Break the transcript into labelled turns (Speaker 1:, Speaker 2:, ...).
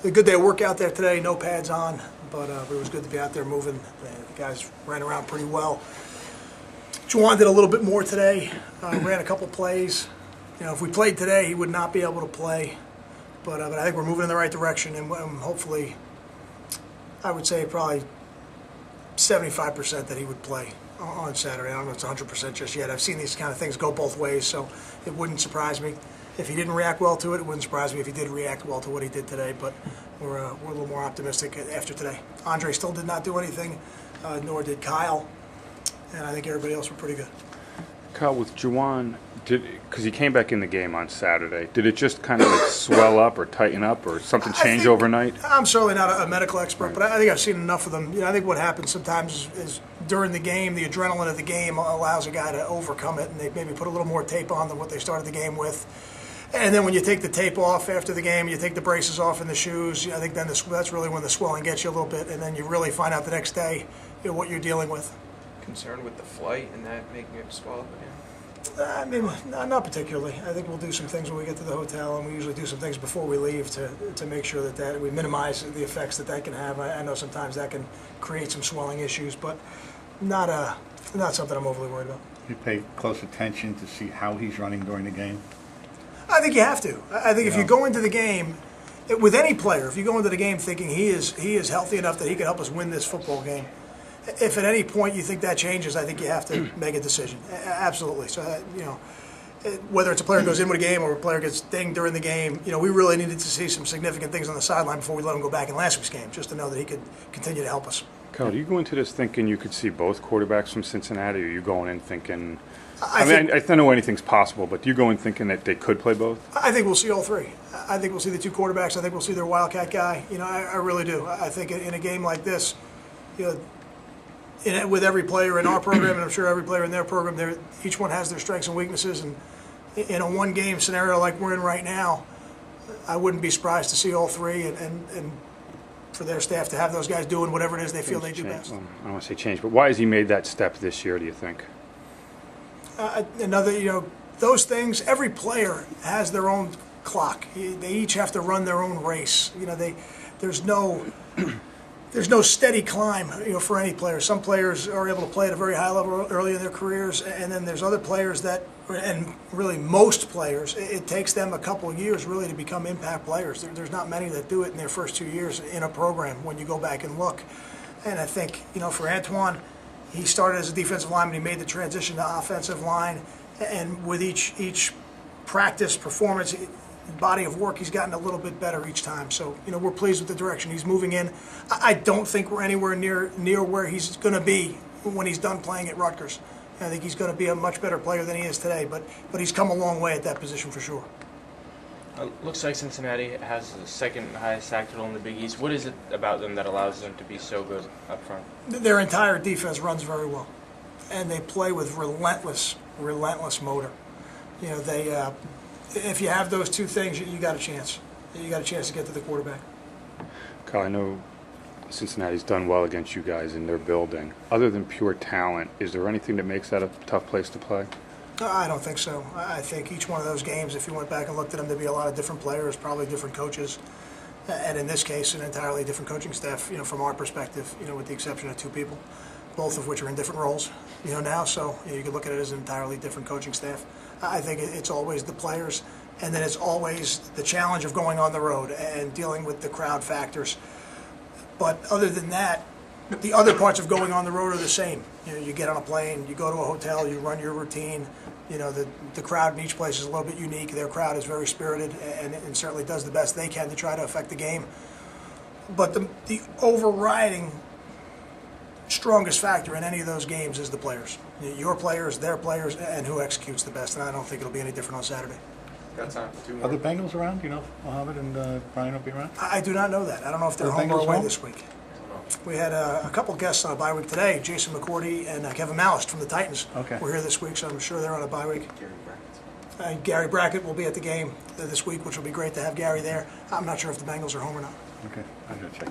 Speaker 1: A good day of work out there today, no pads on, but it was good to be out there moving. The guys ran around pretty well. Juwan did a little bit more today, ran a couple plays. You know, if we played today, he would not be able to play, but I think we're moving in the right direction, and hopefully, I would say probably 75% that he would play on Saturday. I don't know if it's 100% just yet. I've seen these kind of things go both ways, so it wouldn't surprise me. If he didn't react well to it, it wouldn't surprise me if he did react well to what he did today, but we're a little more optimistic after today. Andre still did not do anything, nor did Kyle, and I think everybody else were pretty good.
Speaker 2: Kyle, with Juwan, because he came back in the game on Saturday, did it just kind of like swell up or tighten up or something change overnight?
Speaker 1: I'm certainly not a medical expert, but I think I've seen enough of them. You know, I think what happens sometimes is during the game, the adrenaline of the game allows a guy to overcome it, and they maybe put a little more tape on than what they started the game with. And then when you take the tape off after the game, you take the braces off in the shoes, I think then that's really when the swelling gets you a little bit, and then you really find out the next day, you know, what you're dealing with.
Speaker 3: Concerned with the flight and that making it swell up again?
Speaker 1: I mean, not particularly. I think we'll do some things when we get to the hotel, and we usually do some things before we leave to make sure that we minimize the effects that can have. I know sometimes that can create some swelling issues, but not something I'm overly worried about.
Speaker 4: You pay close attention to see how he's running during the game?
Speaker 1: I think you have to. I think if you go into the game, with any player, if you go into the game thinking he is healthy enough that he can help us win this football game, if at any point you think that changes, I think you have to make a decision. Absolutely. So, you know, whether it's a player goes in with a game or a player gets dinged during the game, you know, we really needed to see some significant things on the sideline before we let him go back in last week's game, just to know that he could continue to help us.
Speaker 2: Kyle, do you go into this thinking you could see both quarterbacks from Cincinnati, or are you going in thinking... I know anything's possible, but do you go in thinking that they could play both?
Speaker 1: I think we'll see all three. I think we'll see the two quarterbacks. I think we'll see their Wildcat guy. You know, I really do. I think in a game like this, you know, with every player in our program, and I'm sure every player in their program, each one has their strengths and weaknesses. And in a one-game scenario like we're in right now, I wouldn't be surprised to see all three and for their staff to have those guys doing whatever it is they feel they do best.
Speaker 2: Well, I don't want to say change, but why has he made that step this year, do you think?
Speaker 1: You know, those things, every player has their own clock. They each have to run their own race. You know, there's no steady climb, you know, for any player. Some players are able to play at a very high level early in their careers, and then there's other players that, and really most players, it takes them a couple of years really to become impact players. There's not many that do it in their first 2 years in a program when you go back and look. And I think, you know, for Antoine, he started as a defensive lineman. He made the transition to offensive line, and with each practice performance, body of work, he's gotten a little bit better each time. So, you know, we're pleased with the direction he's moving in. I don't think we're anywhere near where he's going to be when he's done playing at Rutgers. I think he's going to be a much better player than he is today, but he's come a long way at that position for sure.
Speaker 5: Looks like Cincinnati has the second highest sack total in the Big East. What is it about them that allows them to be so good up front?
Speaker 1: Their entire defense runs very well, and they play with relentless motor. You know, if you have those two things, you got a chance. You got a chance to get to the quarterback.
Speaker 2: Kyle, I know Cincinnati's done well against you guys in their building. Other than pure talent, is there anything that makes that a tough place to play?
Speaker 1: I don't think so. I think each one of those games, if you went back and looked at them, there'd be a lot of different players, probably different coaches, and in this case, an entirely different coaching staff, you know, from our perspective, you know, with the exception of two people, both of which are in different roles, you know, now, so you know, you could look at it as an entirely different coaching staff. I think it's always the players, and then it's always the challenge of going on the road and dealing with the crowd factors. But other than that, the other parts of going on the road are the same. You know, you get on a plane, you go to a hotel, you run your routine. You know, the crowd in each place is a little bit unique. Their crowd is very spirited and certainly does the best they can to try to affect the game. But the overriding strongest factor in any of those games is the players. Your players, their players, and who executes the best. And I don't think it'll be any different on Saturday.
Speaker 3: Got time for two more.
Speaker 4: Are the Bengals around? Do you know if Mohammed and Brian will be around?
Speaker 1: I do not know that. I don't know if they're
Speaker 4: Are the
Speaker 1: home or
Speaker 4: Bengals
Speaker 1: away
Speaker 4: home?
Speaker 1: this week. We had a couple guests on a bye week today. Jason McCourty and Kevin Mallist from the Titans were here this week, so I'm sure they're on a bye week. Gary Brackett will be at the game this week, which will be great to have Gary there. I'm not sure if the Bengals are home or not.
Speaker 4: Okay, I'm going to check that.